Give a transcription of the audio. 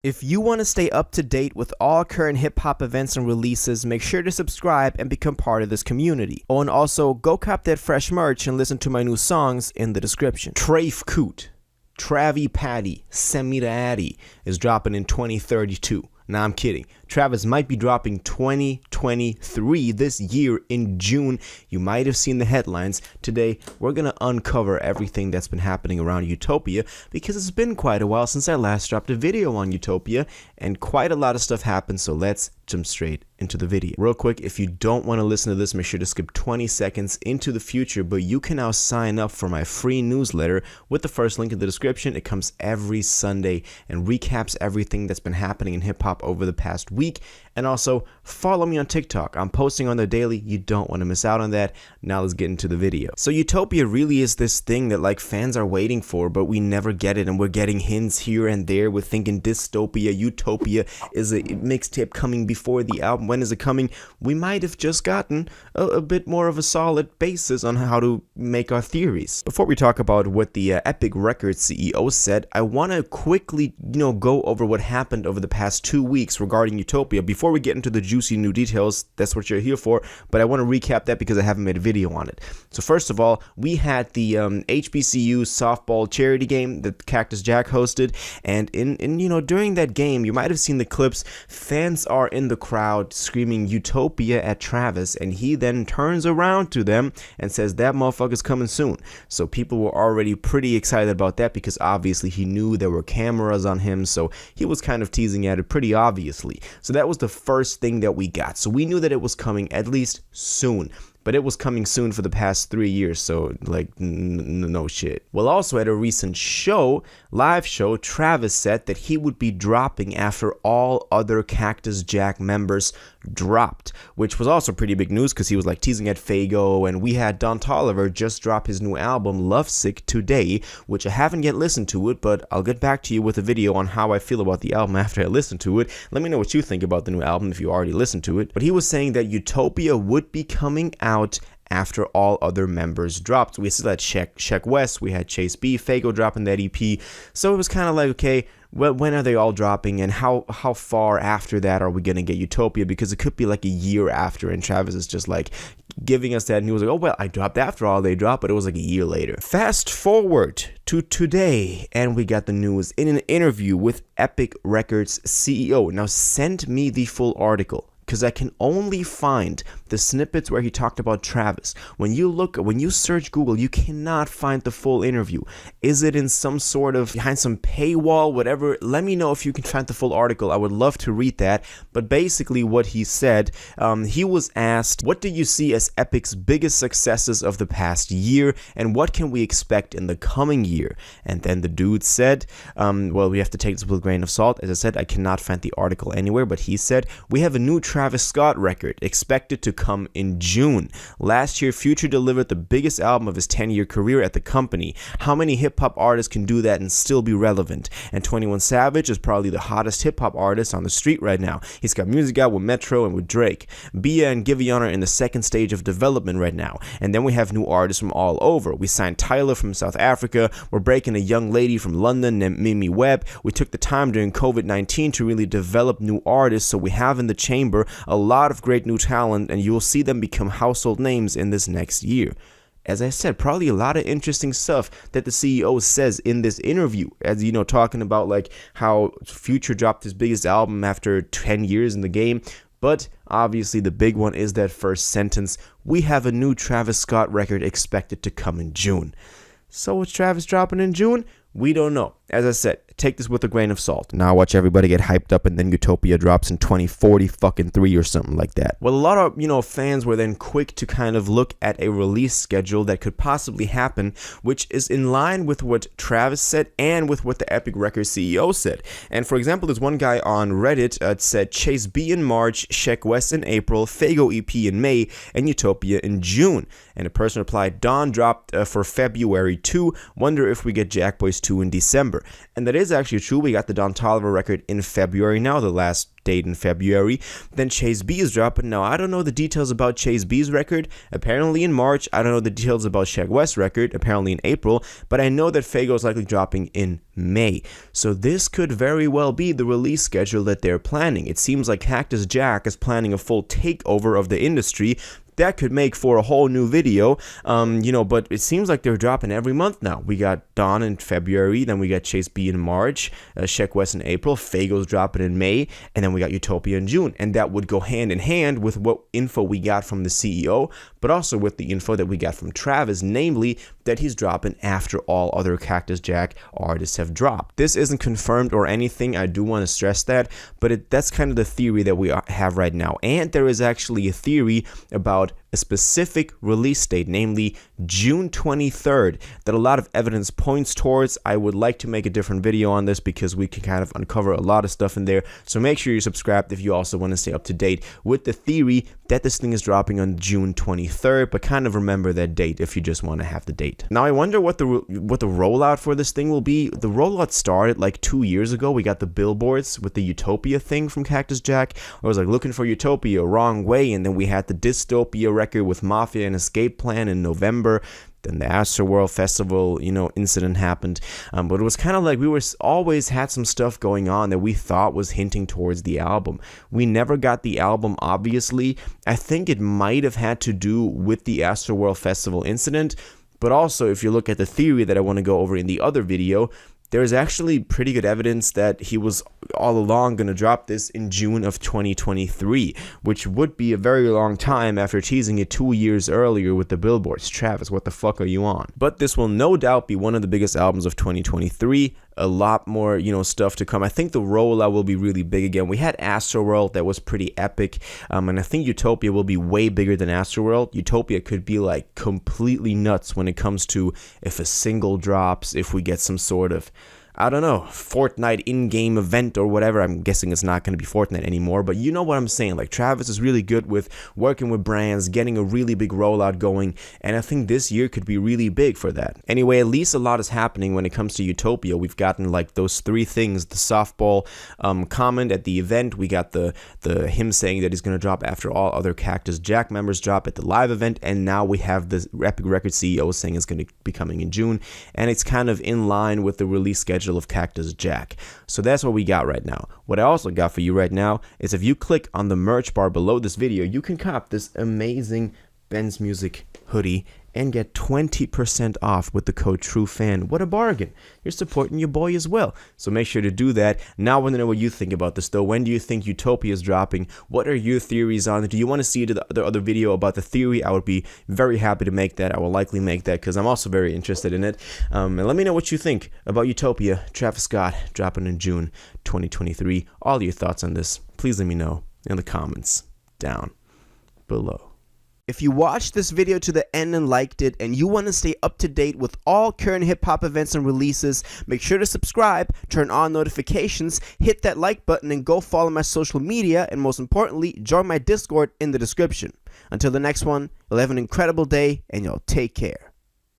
If you want to stay up to date with all current hip-hop events and releases, make sure to subscribe and become part of this community. Oh, and also, go cop that fresh merch and listen to my new songs in the description. Trafe Coot, Travi Patty, Semita Addy is dropping in 2032. Nah, I'm kidding. Travis might be dropping 2023 this year in June. You might have seen the headlines. Today, we're going to uncover everything that's been happening around Utopia because it's been quite a while since I last dropped a video on Utopia and quite a lot of stuff happened, so let's jump straight into the video. Real quick, if you don't want to listen to this, make sure to skip 20 seconds into the future, but you can now sign up for my free newsletter with the first link in the description. It comes every Sunday and recaps everything that's been happening in hip-hop over the past week. And also follow me on TikTok. I'm posting on there daily. You don't want to miss out on that. Now let's get into the video. So Utopia really is this thing that like fans are waiting for, but we never get it, and we're getting hints here and there. We're thinking dystopia, utopia. Is a mixtape coming before the album? When is it coming? We might have just gotten a bit more of a solid basis on how to make our theories. Before we talk about what the Epic Records CEO said, I want to quickly go over what happened over the past 2 weeks regarding Utopia. Before we get into the juicy new details, that's what you're here for, but I want to recap that because I haven't made a video on it. So first of all, we had the HBCU softball charity game that Cactus Jack hosted, and during that game, you might have seen the clips. Fans are in the crowd screaming Utopia at Travis, and he then turns around to them and says that motherfucker's coming soon. So people were already pretty excited about that because obviously he knew there were cameras on him, so he was kind of teasing at it pretty obviously. So that was the first thing that we got. So we knew that it was coming at least soon. But it was coming soon for the past 3 years, so like no shit. Well, also at a recent live show, Travis said that he would be dropping after all other Cactus Jack members dropped, which was also pretty big news because he was like teasing at Fago, and we had Don Toliver just drop his new album Lovesick today, which I haven't yet listened to it, but I'll get back to you with a video on how I feel about the album after I listen to it. Let me know what you think about the new album if you already listened to it. But he was saying that Utopia would be coming out after all other members dropped. We still had Sheck West, we had Chase B, Fago dropping that EP, so it was kind of like, okay, well, when are they all dropping, and how far after that are we gonna get Utopia? Because it could be like a year after, and Travis is just like giving us that news like, oh well, I dropped after all they dropped, but it was like a year later. Fast forward to today, and we got the news in an interview with Epic Records CEO. Now send me the full article, because I can only find the snippets where he talked about Travis. When you search Google, you cannot find the full interview. Is it in some sort of behind some paywall, whatever? Let me know if you can find the full article. I would love to read that. But basically what he said, he was asked, what do you see as Epic's biggest successes of the past year, and what can we expect in the coming year? And then the dude said, well, we have to take this with a grain of salt. As I said, I cannot find the article anywhere, but he said, we have a new Travis Scott record expected to come in June. Last year, Future delivered the biggest album of his 10-year career at the company. How many hip-hop artists can do that and still be relevant? And 21 Savage is probably the hottest hip-hop artist on the street right now. He's got music out with Metro and with Drake. Bia and Giveon are in the second stage of development right now. And then we have new artists from all over. We signed Tyler from South Africa. We're breaking a young lady from London named Mimi Webb. We took the time during COVID-19 to really develop new artists, so we have in the chamber a lot of great new talent, and you'll see them become household names in this next year. As I said, probably a lot of interesting stuff that the CEO says in this interview, as talking about like how Future dropped his biggest album after 10 years in the game. But obviously the big one is that first sentence, we have a new Travis Scott record expected to come in June. So what's Travis dropping in June? We don't know. As I said, take this with a grain of salt. Now watch everybody get hyped up, and then Utopia drops in 2043 or something like that. Well, a lot of, fans were then quick to kind of look at a release schedule that could possibly happen, which is in line with what Travis said and with what the Epic Records CEO said. And for example, there's one guy on Reddit said Chase B in March, Sheck West in April, Fago EP in May, and Utopia in June. And a person replied, Don dropped for February 2. Wonder if we get Jack Boys 2 in December. And that is actually true. We got the Don Toliver record in February now, the last date in February. Then Chase B is dropping. Now, I don't know the details about Chase B's record, apparently in March. I don't know the details about Sheck West's record, apparently in April, but I know that Faygo is likely dropping in May. So this could very well be the release schedule that they're planning. It seems like Cactus Jack is planning a full takeover of the industry. That could make for a whole new video, but it seems like they're dropping every month now. We got Dawn in February, then we got Chase B in March, Sheck West in April, Faygo's dropping in May, and then we got Utopia in June. And that would go hand in hand with what info we got from the CEO, but also with the info that we got from Travis, namely that he's dropping after all other Cactus Jack artists have dropped. This isn't confirmed or anything, I do want to stress that, but that's kind of the theory that we have right now. And there is actually a theory about a specific release date, namely June 23rd, that a lot of evidence points towards. I would like to make a different video on this because we can kind of uncover a lot of stuff in there. So make sure you're subscribed if you also want to stay up to date with the theory that this thing is dropping on June 23rd, but kind of remember that date if you just want to have the date. Now, I wonder what the rollout for this thing will be. The rollout started like 2 years ago. We got the billboards with the Utopia thing from Cactus Jack. I was like looking for Utopia, wrong way, and then we had the Dystopia record with Mafia and Escape Plan in November. Then the Astroworld Festival, incident happened. But it was kind of like we always had some stuff going on that we thought was hinting towards the album. We never got the album, obviously. I think it might have had to do with the Astroworld Festival incident. But also, if you look at the theory that I want to go over in the other video, there's actually pretty good evidence that he was all along going to drop this in June of 2023, which would be a very long time after teasing it 2 years earlier with the billboards. Travis, what the fuck are you on? But this will no doubt be one of the biggest albums of 2023. A lot more, stuff to come. I think the rollout will be really big again. We had Astroworld that was pretty epic, and I think Utopia will be way bigger than Astroworld. Utopia could be like completely nuts when it comes to if a single drops, if we get some sort of, I don't know, Fortnite in-game event or whatever. I'm guessing it's not going to be Fortnite anymore, but you know what I'm saying. Like, Travis is really good with working with brands, getting a really big rollout going, and I think this year could be really big for that. Anyway, at least a lot is happening when it comes to Utopia. We've gotten like those three things: the softball comment at the event, we got the him saying that he's going to drop after all other Cactus Jack members drop at the live event, and now we have the Epic Records CEO saying it's going to be coming in June, and it's kind of in line with the release schedule of Cactus Jack. So that's what we got right now. What I also got for you right now is if you click on the merch bar below this video, you can cop this amazing Ben's Music hoodie and get 20% off with the code TrueFan. What a bargain. You're supporting your boy as well. So make sure to do that. Now I want to know what you think about this though. When do you think Utopia is dropping? What are your theories on it? Do you want to see the other video about the theory? I would be very happy to make that. I will likely make that because I'm also very interested in it. And let me know what you think about Utopia, Travis Scott, dropping in June 2023. All your thoughts on this, please let me know in the comments down below. If you watched this video to the end and liked it, and you want to stay up to date with all current hip-hop events and releases, make sure to subscribe, turn on notifications, hit that like button, and go follow my social media, and most importantly, join my Discord in the description. Until the next one, you'll have an incredible day, and you'll take care.